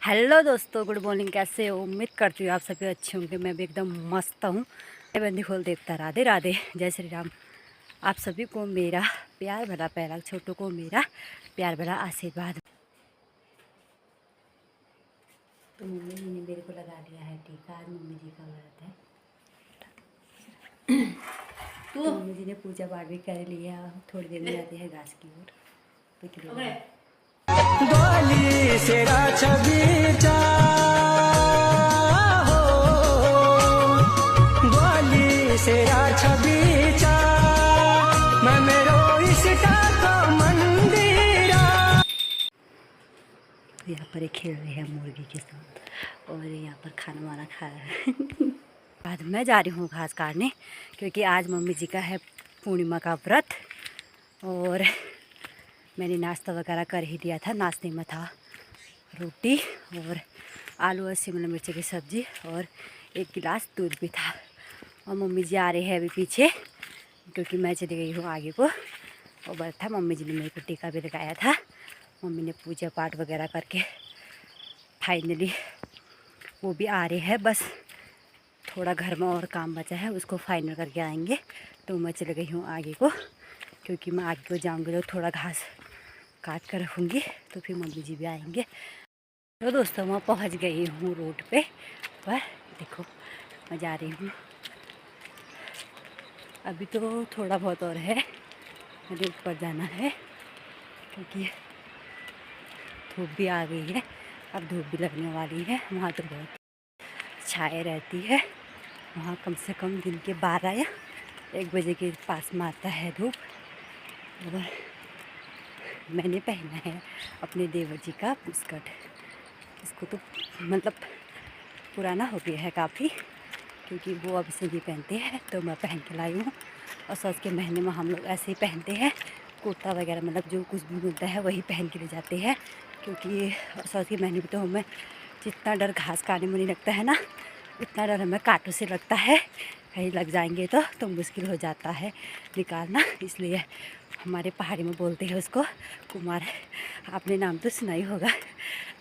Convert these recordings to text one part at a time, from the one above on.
Hello दोस्तों, good morning. कैसे हो? उम्मीद करती हूँ आप सभी अच्छे होंगे। मैं भी एकदम मस्त हूँ। बंदी खोल देवता, राधे राधे, जय श्री राम। आप सभी को मेरा प्यार भरा पैरा, छोटों को मेरा प्यार भरा आशीर्वाद। तो मम्मी जी ने मेरे को लगा लिया है टीका। आज मम्मी जी का व्रत है। तो मम्मी जी ने पूजा पाठ भी कर लिया। थोड़ी देर में जाती है घास की ओर। डोली सेरा छबीचा हो, डोली सेरा छबीचा मैं मेरो इसका तो मंदिरा। यहाँ पर खेल रहे हैं मुर्गी के साथ और यहाँ पर खाना वाना खा रहा है। बाद मैं जा रही हूँ घास काटने, क्योंकि आज मम्मी जी का है पूर्णिमा का व्रत। और मैंने नाश्ता वगैरह कर ही दिया था। नाश्ते में था रोटी और आलू और शिमला मिर्च की सब्ज़ी और एक गिलास दूध भी था। और मम्मी जी आ रहे हैं अभी पीछे, क्योंकि मैं चली गई हूँ आगे को। और व्रत था, मम्मी जी ने मेरे को टीका भी लगाया था। मम्मी ने पूजा पाठ वगैरह करके फाइनली वो भी आ रहे हैं। बस थोड़ा घर में और काम बचा है, उसको फाइनल करके आएंगे। तो मैं चले गई हूँ आगे को, क्योंकि मैं आगे को जाऊँगी तो थोड़ा घास काट कर रखूँगी, तो फिर मम्मी जी भी आएंगे। तो दोस्तों मैं पहुँच गई हूँ रोड पे। पर देखो मैं जा रही हूँ। अभी तो थोड़ा बहुत और है, मुझे ऊपर जाना है, क्योंकि धूप भी आ गई है। अब धूप भी लगने वाली है। वहाँ तो बहुत छाए रहती है। वहाँ कम से कम दिन के 12 या 1 बजे के पास में आता है धूप। और मैंने पहना है अपने देवर जी का बुस्कट। इसको तो मतलब पुराना हो गया है काफ़ी, क्योंकि वो अब इसे नहीं पहनते हैं, तो मैं पहन के लाई हूँ। और सौस के महीने में हम लोग ऐसे ही पहनते हैं, कुर्ता वगैरह, मतलब जो कुछ भी मिलता है वही पहन के ले जाते हैं। क्योंकि सौस के महीने में तो हमें जितना डर घास काटने में नहीं लगता है ना, उतना डर हमें कांटों से लगता है। कहीं लग जाएंगे तो मुश्किल हो जाता है निकालना। इसलिए हमारे पहाड़ी में बोलते हैं उसको कुमार। आपने नाम तो सुना ही होगा।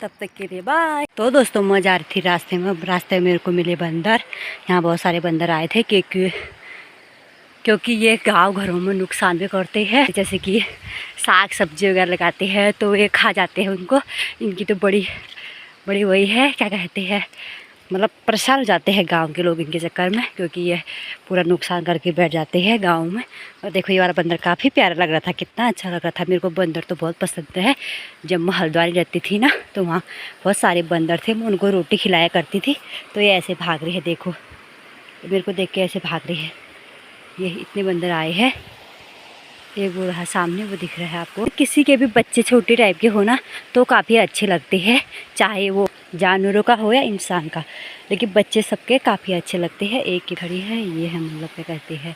तब तक के लिए बाय। तो दोस्तों मैं जा रही थी रास्ते में। रास्ते में मेरे को मिले बंदर। यहाँ बहुत सारे बंदर आए थे, क्योंकि ये गांव घरों में नुकसान भी करते हैं। जैसे कि साग सब्जी वगैरह लगाते हैं तो ये खा जाते हैं उनको। इनकी तो बड़ी बड़ी वही है, क्या कहते हैं, मतलब परेशान हो जाते हैं गांव के लोग इनके चक्कर में, क्योंकि ये पूरा नुकसान करके बैठ जाते हैं गांव में। और देखो ये वाला बंदर काफ़ी प्यारा लग रहा था, कितना अच्छा लग रहा था। मेरे को बंदर तो बहुत पसंद है। जब मैं हल्द्वानी रहती थी ना, तो वहाँ बहुत सारे बंदर थे। मैं उनको रोटी खिलाया करती थी। तो ये ऐसे भाग रही है, देखो मेरे को देख के ऐसे भाग रही है। ये इतने बंदर आए हैं। एक वो रहा सामने, वो दिख रहा है आपको। किसी के भी बच्चे छोटे टाइप के हो ना, तो काफ़ी अच्छे लगते हैं, चाहे वो जानवरों का हो या इंसान का। लेकिन बच्चे सबके काफ़ी अच्छे लगते हैं। एक की खड़ी है, ये है मतलब क्या कहते हैं,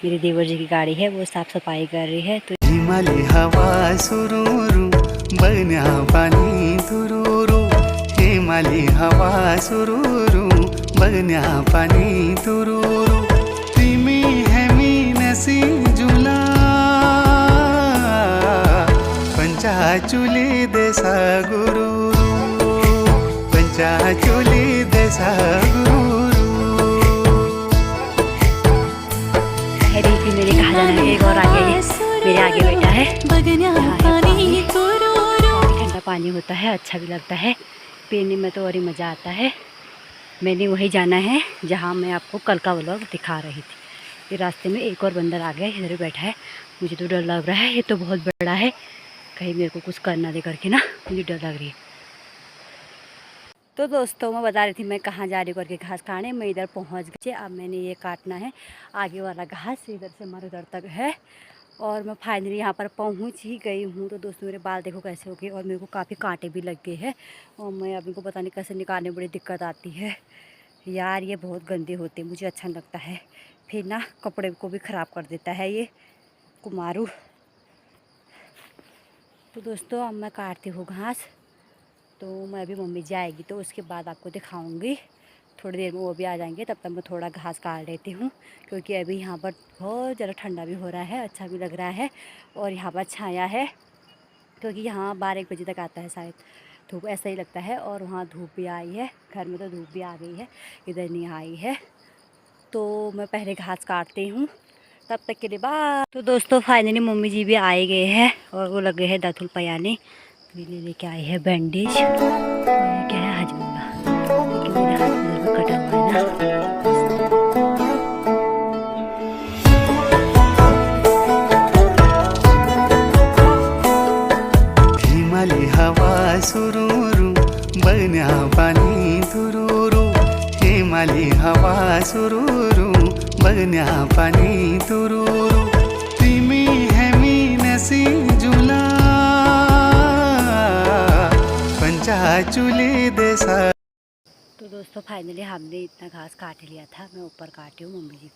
मेरे देवर जी की गाड़ी है, वो साफ़ सफाई कर रही है। तो हिमाली हवा सुरूरू बन्या पानी तुरूरू, हिमाली हवा सुरूरू बन्या पानी तुरूरू, तिमी हेमी नसी जुला पंचाचुली देसा गुरु, पंचाचुली देसा गुरु। मेरे कहा जाना है। एक और आगे मेरे आगे बैठा है। काफ़ी ठंडा पानी होता है, अच्छा भी लगता है पीने में, तो और ही मज़ा आता है। मैंने वही जाना है जहाँ मैं आपको कल का व्लॉग दिखा रही थी। ये रास्ते में एक और बंदर आ गया, इधर बैठा है। मुझे तो डर लग रहा है, ये तो बहुत बड़ा है, कहीं मेरे को कुछ करना दे करके ना, मुझे डर लग रही है। तो दोस्तों मैं बता रही थी मैं कहाँ जा रही हूँ करके घास खाने। मैं इधर पहुँच गई। अब मैंने ये काटना है आगे वाला घास, इधर से हमारे उधर तक है। और मैं फाइनली यहाँ पर पहुँच ही गई हूँ। तो दोस्तों मेरे बाल देखो कैसे हो गए, और मेरे को काफ़ी कांटे भी लग गए हैं। और मैं अभी को पता नहीं कैसे निकालने में बड़ी दिक्कत आती है यार। ये बहुत गंदे होते हैं, मुझे अच्छा लगता है। फिर ना कपड़े को भी ख़राब कर देता है ये कुमारू। तो दोस्तों अब मैं काटती हूँ घास। तो मैं अभी मम्मी जी आएगी तो उसके बाद आपको दिखाऊंगी। थोड़ी देर में वो भी आ जाएंगे, तब तक मैं थोड़ा घास काट लेती हूँ, क्योंकि अभी यहाँ पर बहुत ज़्यादा ठंडा भी हो रहा है, अच्छा भी लग रहा है। और यहाँ पर छाया है, क्योंकि यहाँ 12-1 बजे तक आता है शायद। धूप ऐसा ही लगता है। और वहाँ धूप भी आई है, घर में तो धूप भी आ गई है, इधर नहीं आई है। तो मैं पहले घास काटती हूँ, तब तक के लिए बाय। तो दोस्तों फाइनली मम्मी जी भी आए गए हैं और वो लगे हैं दातुल पयाने। मेरे लेके आए हैं बैंडेज और ये क्या है हजमोला, क्योंकि मेरे हाथ में कटा हुआ है ना। हिमाली हवा सुरूरू बन्या पानी तुरुरू, हिमाली हवा सुरूरू बन्या पानी तुरुरू, तिमी हेमी नसी जुला पंचाचुली देसा। तो दोस्तों फाइनली हमने इतना घास काट लिया था। मैं ऊपर काटी हूँ, मम्मी जी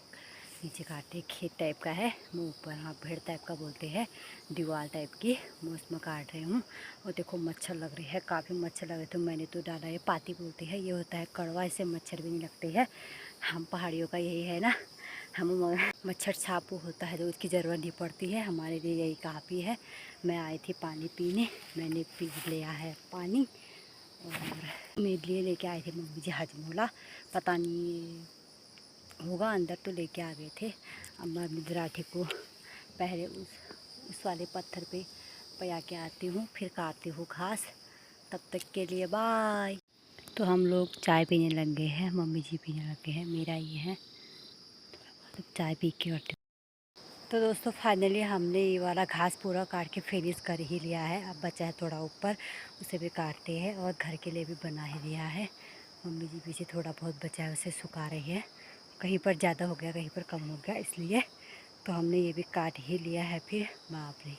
नीचे काटे। खेत टाइप का है, मैं ऊपर हाँ भेड़ टाइप का बोलते हैं, दीवार टाइप की, मैं उसमें काट रही हूँ। और देखो मच्छर लग रही है, काफ़ी मच्छर लग रहे थे। मैंने तो डाला है पाती बोलते हैं, ये होता है कड़वा, इससे मच्छर भी नहीं लगते हैं। हम पहाड़ियों का यही है ना, हम मच्छर छाप होता है तो उसकी ज़रूरत नहीं पड़ती है, हमारे लिए यही काफ़ी है। मैं आई थी पानी पीने, मैंने पी लिया है पानी। और मेरे लिए लेके आए थे मम्मी जी हजमोला, पता नहीं होगा अंदर, तो लेके आ गए थे। अब मैं मिजराठी को पहले उस वाले पत्थर पे पया के आती हूँ, फिर काटती हूँ घास। तब तक के लिए बाय। तो हम लोग चाय पीने लग गए हैं, मम्मी जी पीने लग गए हैं, मेरा ये है तो चाय पी के हटती हूँ। तो दोस्तों फाइनली हमने ये वाला घास पूरा काट के फिनिश कर ही लिया है। अब बचा है थोड़ा ऊपर, उसे भी काटते हैं और घर के लिए भी बना ही दिया है। मम्मी जी पीछे थोड़ा बहुत बचा है, उसे सुखा रही है। कहीं पर ज़्यादा हो गया, कहीं पर कम हो गया, इसलिए तो हमने ये भी काट ही लिया है। फिर बाप रे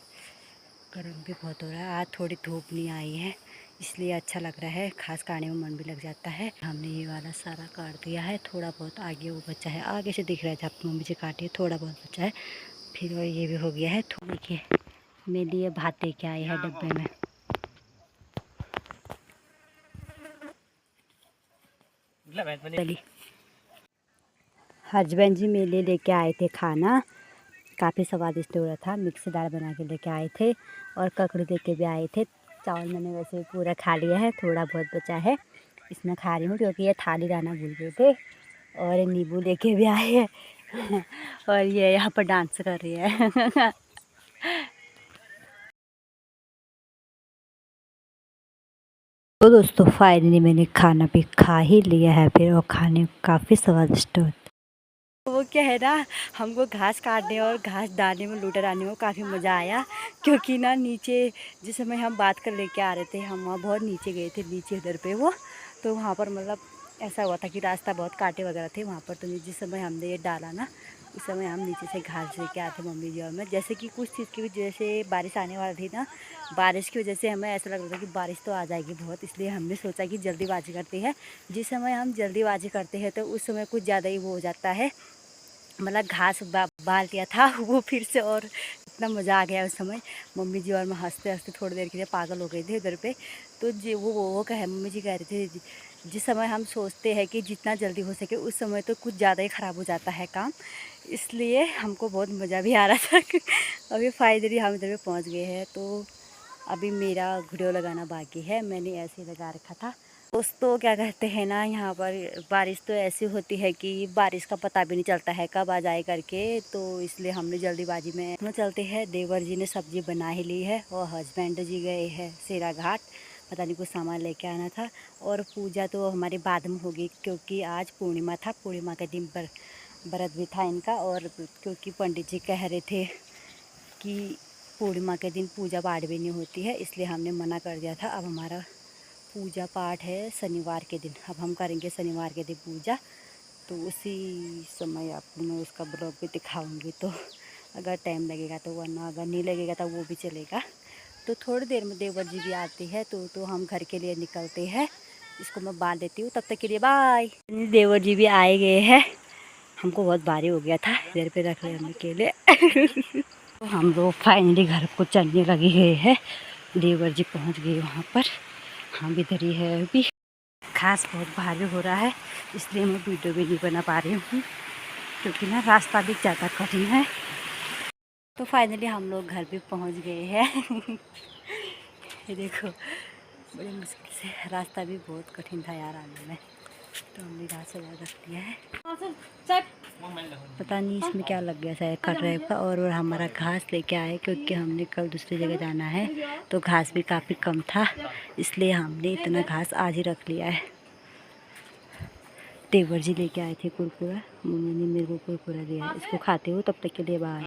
गर्म भी बहुत हो रहा है, आज थोड़ी धूप नहीं आई है इसलिए अच्छा लग रहा है, घास काटने में मन भी लग जाता है। हमने ये वाला सारा काट दिया है, थोड़ा बहुत आगे वो बचा है, आगे से दिख रहा है जब मम्मी जी काटी है, थोड़ा बहुत बचा है। फिर वो ये भी हो गया है। देखिए मेरे लिए भात लेके आए हैं डब्बे में। चलिए हस्बैंड जी मेरे लिए लेके आए थे खाना, काफ़ी स्वादिष्ट हो रहा था, मिक्स दाल बना के लेके आए थे और ककड़ी लेके भी आए थे। चावल मैंने वैसे पूरा खा लिया है, थोड़ा बहुत बचा है, इसमें खा रही हूँ क्योंकि ये थाली लाना भूल गए थे। और नींबू लेके भी आए हैं और ये यहाँ पर डांस कर रही है तो दोस्तों फाइनली मैंने खाना भी खा ही लिया है फिर, और खाने काफ़ी स्वादिष्ट होता। वो क्या है ना, हमको घास काटने और घास डालने में लूटर आने में काफ़ी मज़ा आया, क्योंकि ना नीचे जिस समय हम बात कर लेके आ रहे थे, हम वहाँ बहुत नीचे गए थे, नीचे इधर पे वो, तो वहाँ पर मतलब ऐसा हुआ था कि रास्ता बहुत कांटे वगैरह थे वहाँ पर। तो जिस समय हमने ये डाला ना, उस समय हम नीचे से घास लेके आए थे मम्मी जी और मैं, जैसे कि कुछ चीज़ की वजह से बारिश आने वाली थी ना, बारिश की वजह से हमें ऐसा लग रहा था कि बारिश तो आ जाएगी बहुत, इसलिए हमने सोचा कि जल्दीबाजी करते हैं। जिस समय हम जल्दीबाजी करते हैं तो उस समय कुछ ज़्यादा ही वो हो जाता है, मतलब घास बाल दिया था वो फिर से, और इतना मज़ा आ गया उस समय। मम्मी जी और मैं हंसते हंसते थोड़ी देर के लिए पागल हो गए थे उधर पे। तो जी वो कहे मम्मी जी कह रहे थे जिस समय हम सोचते हैं कि जितना जल्दी हो सके उस समय तो कुछ ज़्यादा ही ख़राब हो जाता है काम, इसलिए हमको बहुत मज़ा भी आ रहा था अभी फाइनली हम इधर पे पहुँच गए हैं। तो अभी मेरा वीडियो लगाना बाकी है, मैंने ऐसे ही लगा रखा था। दोस्तों क्या कहते हैं ना, यहाँ पर बारिश तो ऐसी होती है कि बारिश का पता भी नहीं चलता है कब आ जाए करके, तो इसलिए हमने जल्दीबाजी में चलते हैं। देवर जी ने सब्जी बना ही ली है और हस्बैंड जी गए हैं सेरा घाट, पता नहीं कुछ सामान लेके आना था। और पूजा तो हमारी बाद में होगी क्योंकि आज पूर्णिमा था, पूर्णिमा के दिन पर व्रत भी था इनका, और क्योंकि पंडित जी कह रहे थे कि पूर्णिमा के दिन पूजा पाठ भी नहीं होती है, इसलिए हमने मना कर दिया था। अब हमारा पूजा पाठ है शनिवार के दिन, अब हम करेंगे शनिवार के दिन पूजा, तो उसी समय आपको मैं उसका ब्लॉग भी दिखाऊंगी। तो अगर टाइम लगेगा तो, वरना अगर नहीं लगेगा तो वो भी चलेगा। तो थोड़ी देर में देवर जी भी आते हैं तो हम घर के लिए निकलते हैं। इसको मैं बांध देती हूँ, तब तक के लिए बाय। देवर जी भी आए गए हैं, हमको बहुत भारी हो गया था इधर पे रख लेने के लिए तो हम लोग फाइनली घर को चलने लगे गए हैं, देवर जी पहुँच गए वहाँ पर, हम इधर ही है। अभी घास बहुत भारी हो रहा है इसलिए मैं वीडियो भी नहीं बना पा रही हूँ, क्योंकि ना रास्ता भी ज़्यादा कठिन है। तो फाइनली हम लोग घर भी पहुँच गए हैं ये देखो बड़ी मुश्किल से, रास्ता भी बहुत कठिन था यार आने में, तो हमने घास से रख दिया है। पता नहीं इसमें क्या लग गया शायद कट रहे का, और हमारा घास लेके आए क्योंकि हमने कल दूसरी जगह जाना है, तो घास भी काफ़ी कम था, इसलिए हमने इतना घास आज ही रख लिया है। देवर जी लेके आए थे कुरकुरा, मम्मी ने मेरे को कुरकुरा दिया है, इसको खाते हो तब तक के लिए बाय।